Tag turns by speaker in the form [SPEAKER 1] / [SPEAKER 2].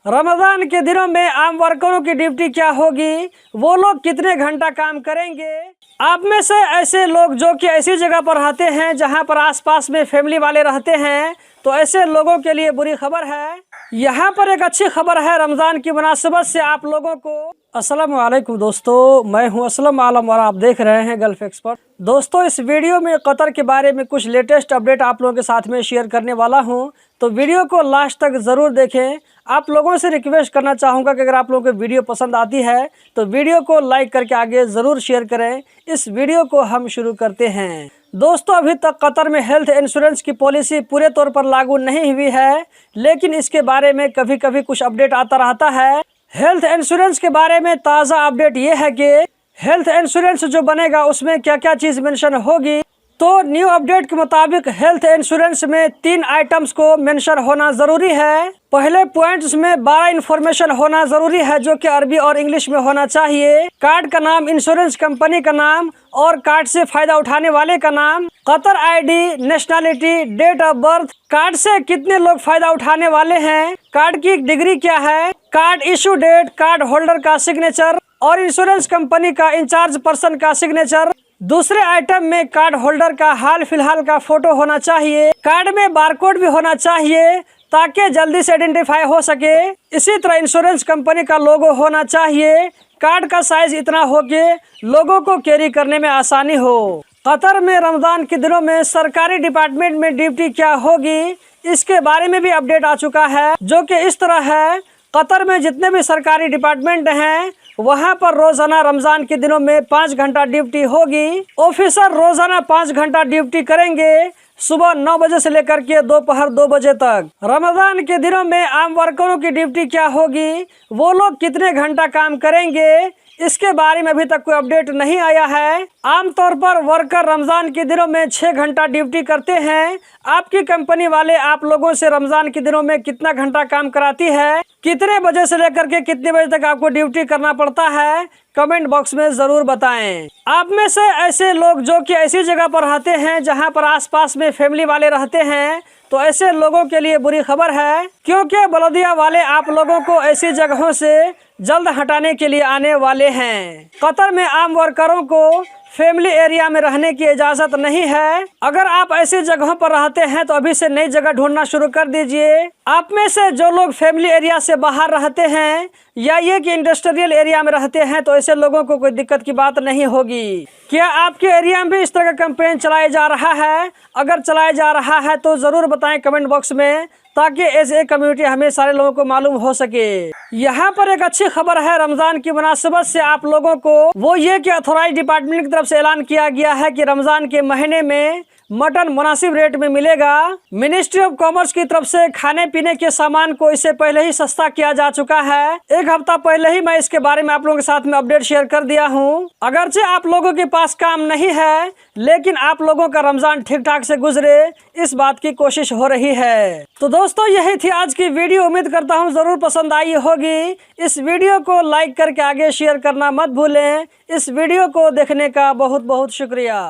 [SPEAKER 1] रमजान के दिनों में आम वर्करों की ड्यूटी क्या होगी, वो लोग कितने घंटा काम करेंगे। आप में से ऐसे लोग जो कि ऐसी जगह पर रहते हैं जहां पर आसपास में फैमिली वाले रहते हैं, तो ऐसे लोगों के लिए बुरी खबर है। यहाँ पर एक अच्छी खबर है रमज़ान की मुनासिबत से आप लोगों को। अस्सलामु अलैकुम दोस्तों, मैं हूँ असलम आलम और आप देख रहे हैं गल्फ एक्सपर्ट। दोस्तों, इस वीडियो में कतर के बारे में कुछ लेटेस्ट अपडेट आप लोगों के साथ में शेयर करने वाला हूँ, तो वीडियो को लास्ट तक ज़रूर देखें। आप लोगों से रिक्वेस्ट करना चाहूँगा कि अगर आप लोगों को वीडियो पसंद आती है तो वीडियो को लाइक करके आगे ज़रूर शेयर करें। इस वीडियो को हम शुरू करते हैं। दोस्तों, अभी तक कतर में हेल्थ इंश्योरेंस की पॉलिसी पूरे तौर पर लागू नहीं हुई है, लेकिन इसके बारे में कभी कभी कुछ अपडेट आता रहता है। हेल्थ इंश्योरेंस के बारे में ताज़ा अपडेट ये है कि हेल्थ इंश्योरेंस जो बनेगा उसमें क्या क्या चीज़ मेंशन होगी। तो न्यू अपडेट के मुताबिक हेल्थ इंश्योरेंस में 3 आइटम्स को मेंशन होना ज़रूरी है। पहले पॉइंट्स में 12 इन्फॉर्मेशन होना ज़रूरी है, जो कि अरबी और इंग्लिश में होना चाहिए। कार्ड का नाम, इंश्योरेंस कंपनी का नाम और कार्ड से फायदा उठाने वाले का नाम, Qatar ID, nationality, date of birth, card से कितने लोग फायदा उठाने वाले हैं, कार्ड की डिग्री क्या है, card issue date, card holder का सिग्नेचर और इंश्योरेंस कंपनी का इंचार्ज पर्सन का सिग्नेचर। दूसरे आइटम में कार्ड होल्डर का हाल फिलहाल का फोटो होना चाहिए। कार्ड में बारकोड भी होना चाहिए ताकि जल्दी से आइडेंटिफाई हो सके। इसी तरह इंश्योरेंस कंपनी का लोगो होना चाहिए। कार्ड का साइज इतना हो कि लोगों को कैरी करने में आसानी हो। कतर में रमजान के दिनों में सरकारी डिपार्टमेंट में ड्यूटी क्या होगी, इसके बारे में भी अपडेट आ चुका है, जो कि इस तरह है। कतर में जितने भी सरकारी डिपार्टमेंट हैं वहां पर रोजाना रमजान के दिनों में 5 घंटा ड्यूटी होगी। ऑफिसर रोजाना 5 घंटा ड्यूटी करेंगे, सुबह 9 बजे से लेकर के दोपहर 2 बजे तक। रमजान के दिनों में आम वर्करों की ड्यूटी क्या होगी, वो लोग कितने घंटा काम करेंगे, इसके बारे में अभी तक कोई अपडेट नहीं आया है। आमतौर पर वर्कर रमजान के दिनों में 6 घंटा ड्यूटी करते हैं। आपकी कंपनी वाले आप लोगों से रमजान के दिनों में कितना घंटा काम कराती है, कितने बजे से लेकर के कितने बजे तक आपको ड्यूटी करना पड़ता है, कमेंट बॉक्स में जरूर बताएं। आप में से ऐसे लोग जो कि ऐसी जगह पर रहते हैं जहां पर आसपास में फैमिली वाले रहते हैं, तो ऐसे लोगों के लिए बुरी खबर है, क्योंकि बलदिया वाले आप लोगों को ऐसी जगहों से जल्द हटाने के लिए आने वाले हैं। कतर में आम वर्करों को फैमिली एरिया में रहने की इजाज़त नहीं है। अगर आप ऐसी जगहों पर रहते हैं तो अभी से नई जगह ढूंढना शुरू कर दीजिए। आप में से जो लोग फैमिली एरिया से बाहर रहते हैं या ये कि इंडस्ट्रियल एरिया में रहते हैं, तो ऐसे लोगों को कोई दिक्कत की बात नहीं होगी। क्या आपके एरिया में भी इस तरह का कैंपेन चलाया जा रहा है? अगर चलाया जा रहा है तो ज़रूर बताएं कमेंट बॉक्स में, ताकि एज ए कम्युनिटी हमें सारे लोगों को मालूम हो सके। यहाँ पर एक अच्छी खबर है रमजान की मुनासिबत से आप लोगों को, वो ये कि अथॉराइज डिपार्टमेंट की तरफ से ऐलान किया गया है कि रमजान के महीने में मटन मुनासिब रेट में मिलेगा। मिनिस्ट्री ऑफ कॉमर्स की तरफ से खाने पीने के सामान को इससे पहले ही सस्ता किया जा चुका है। 1 हफ्ता पहले ही मैं इसके बारे में आप लोगों के साथ में अपडेट शेयर कर दिया हूँ। अगरचे आप लोगों के पास काम नहीं है, लेकिन आप लोगों का रमजान ठीक ठाक से गुजरे, इस बात की कोशिश हो रही है। तो दोस्तों, यही थी आज की वीडियो। उम्मीद करता हूँ जरूर पसंद आई होगी। इस वीडियो को लाइक करके आगे शेयर करना मत भूलें। इस वीडियो को देखने का बहुत बहुत शुक्रिया।